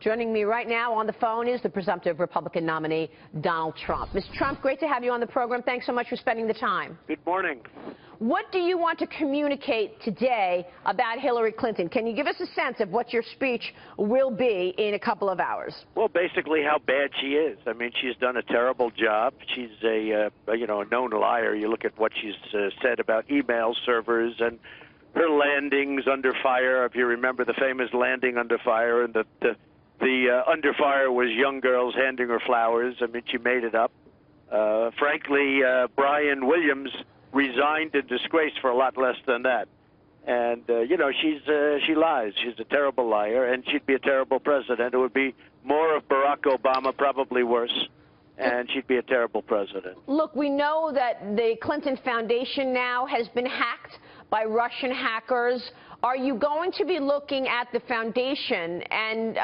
Joining me right now on the phone is the presumptive Republican nominee, Donald Trump. Mr. Trump, great to have you on the program. Thanks so much for spending the time. Good morning. What do you want to communicate today about Hillary Clinton? Can you give us a sense of what your speech will be in a couple of hours? Well, basically how bad she is. I mean, she's done a terrible job. She's a known liar. You look at what she's said about email servers and her landings under fire. If you remember the famous landing under fire, and the under fire was young girls handing her flowers. I mean, she made it up. Frankly, Brian Williams resigned in disgrace for a lot less than that. And, she lies. She's a terrible liar, and she'd be a terrible president. It would be more of Barack Obama, probably worse, and she'd be a terrible president. Look, we know that the Clinton Foundation now has been hacked by Russian hackers. Are you going to be looking at the foundation and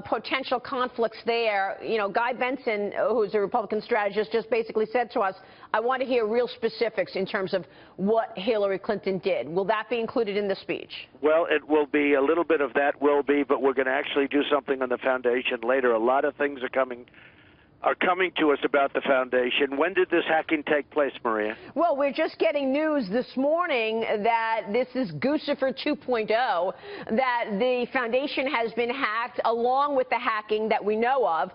potential conflicts there? You know, Guy Benson, who's a Republican strategist, just basically said to us, I want to hear real specifics in terms of what Hillary Clinton did. Will that be included in the speech? Well, it will be. A little bit of that will be, but we're going to actually do something on the foundation later. A lot of things are coming to us about the foundation. When did this hacking take place, Maria? Well, we're just getting news this morning that this is Guccifer 2.0, that the foundation has been hacked along with the hacking that we know of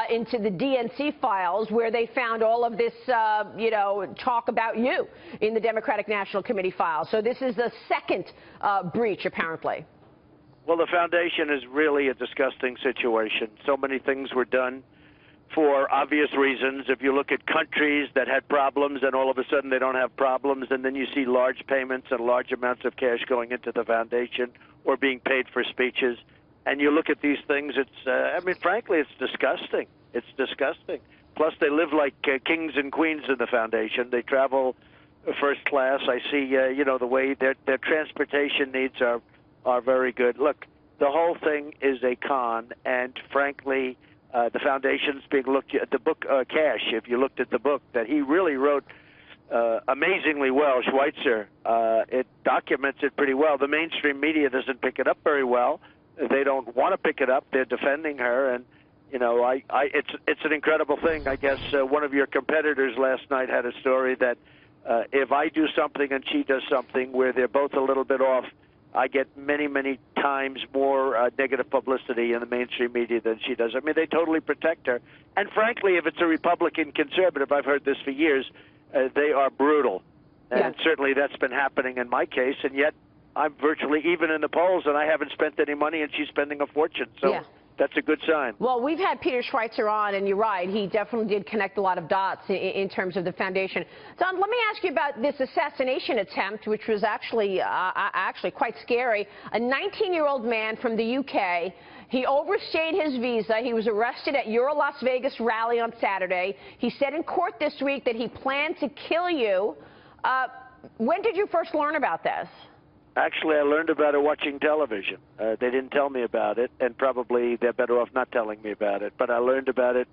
into the DNC files, where they found all of this, talk about you in the Democratic National Committee files. So this is the second breach, apparently. Well, the foundation is really a disgusting situation. So many things were done for obvious reasons. If you look at countries that had problems and all of a sudden they don't have problems, and then you see large payments and large amounts of cash going into the foundation or being paid for speeches, and you look at these things, it's, frankly, it's disgusting. It's disgusting. Plus, they live like kings and queens in the foundation. They travel first class. I see, the way their transportation needs are very good. Look, the whole thing is a con, and frankly, the foundation's being looked at. The book Cash, if you looked at the book that he really wrote amazingly well, Schweitzer, it documents it pretty well. The mainstream media doesn't pick it up very well. They don't want to pick it up. They're defending her, and it's an incredible thing. I guess one of your competitors last night had a story that if I do something and she does something where they're both a little bit off, I get many, many times more negative publicity in the mainstream media than she does. I mean, they totally protect her. And frankly, if it's a Republican conservative, I've heard this for years, they are brutal. And certainly that's been happening in my case, and yet I'm virtually even in the polls, and I haven't spent any money, and she's spending a fortune. So that's a good sign. Well, we've had Peter Schweitzer on, and you're right. He definitely did connect a lot of dots in terms of the foundation. Don, let me ask you about this assassination attempt, which was actually quite scary. A 19-year-old man from the UK. He overstayed his visa. He was arrested at your Las Vegas rally on Saturday. He said in court this week that he planned to kill you. When did you first learn about this? Actually, I learned about it watching television. They didn't tell me about it, and probably they're better off not telling me about it. But I learned about it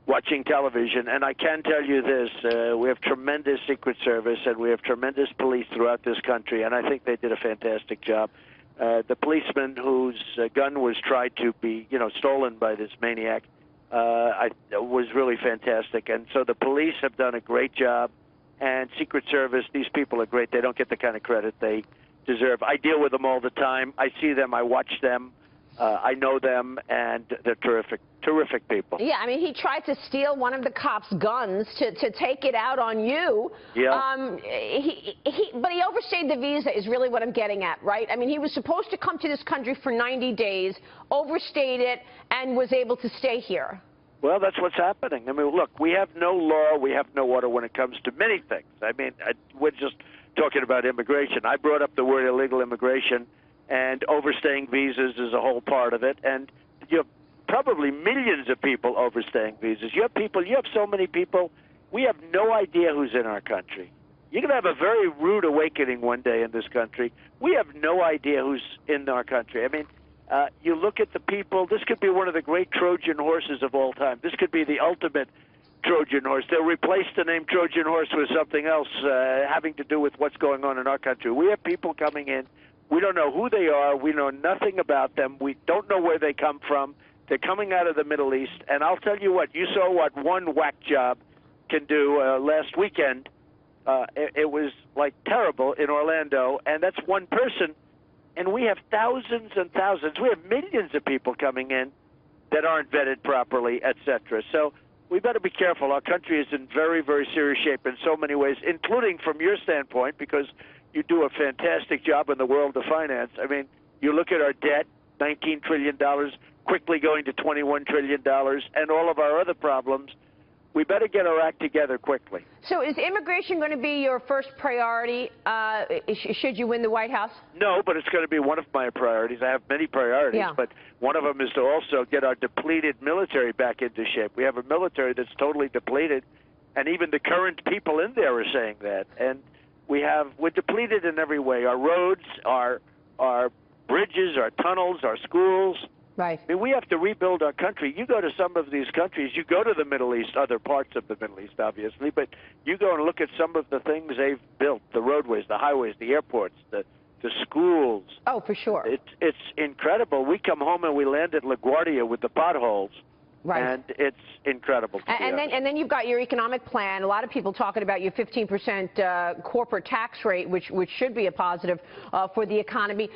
watching television, and I can tell you this. We have tremendous Secret Service, and we have tremendous police throughout this country, and I think they did a fantastic job. The policeman whose gun was tried to be, stolen by this maniac, was really fantastic. And so the police have done a great job, and Secret Service, these people are great. They don't get the kind of credit they deserve. I deal with them all the time. I see them. I watch them. I know them, and they're terrific, terrific people. Yeah, I mean, he tried to steal one of the cops' guns to take it out on you. Yeah. But he overstayed the visa is really what I'm getting at, right? I mean, he was supposed to come to this country for 90 days, overstayed it, and was able to stay here. Well, that's what's happening. I mean, look, we have no law, we have no order when it comes to many things. I mean, we're just talking about immigration. I brought up the word illegal immigration, and overstaying visas is a whole part of it. And you have probably millions of people overstaying visas. You have so many people, we have no idea who's in our country. You're going to have a very rude awakening one day in this country. We have no idea who's in our country. I mean, you look at the people, this could be one of the great Trojan horses of all time. This could be the ultimate Trojan horse. They'll replace the name Trojan horse with something else having to do with what's going on in our country. We have people coming in. We don't know who they are. We know nothing about them. We don't know where they come from. They're coming out of the Middle East, and I'll tell you what, you saw what one whack job can do last weekend. It was like terrible in Orlando, and that's one person, and we have thousands and thousands. We have millions of people coming in that aren't vetted properly, etc. So we better be careful. Our country is in very, very serious shape in so many ways, including from your standpoint, because you do a fantastic job in the world of finance. I mean, you look at our debt, $19 trillion, quickly going to $21 trillion, and all of our other problems. We better get our act together quickly. So is immigration going to be your first priority should you win the White House? No, but it's going to be one of my priorities. I have many priorities, but one of them is to also get our depleted military back into shape. We have a military that's totally depleted, and even the current people in there are saying that. And we're depleted in every way. Our roads, our bridges, our tunnels, our schools. Right. I mean, we have to rebuild our country. You go to some of these countries, you go to the Middle East, other parts of the Middle East, obviously, but you go and look at some of the things they've built, the roadways, the highways, the airports, the schools. Oh, for sure. It's incredible. We come home and we land at LaGuardia with the potholes. Right. And it's incredible. And then you've got your economic plan. A lot of people talking about your 15% corporate tax rate, which should be a positive for the economy.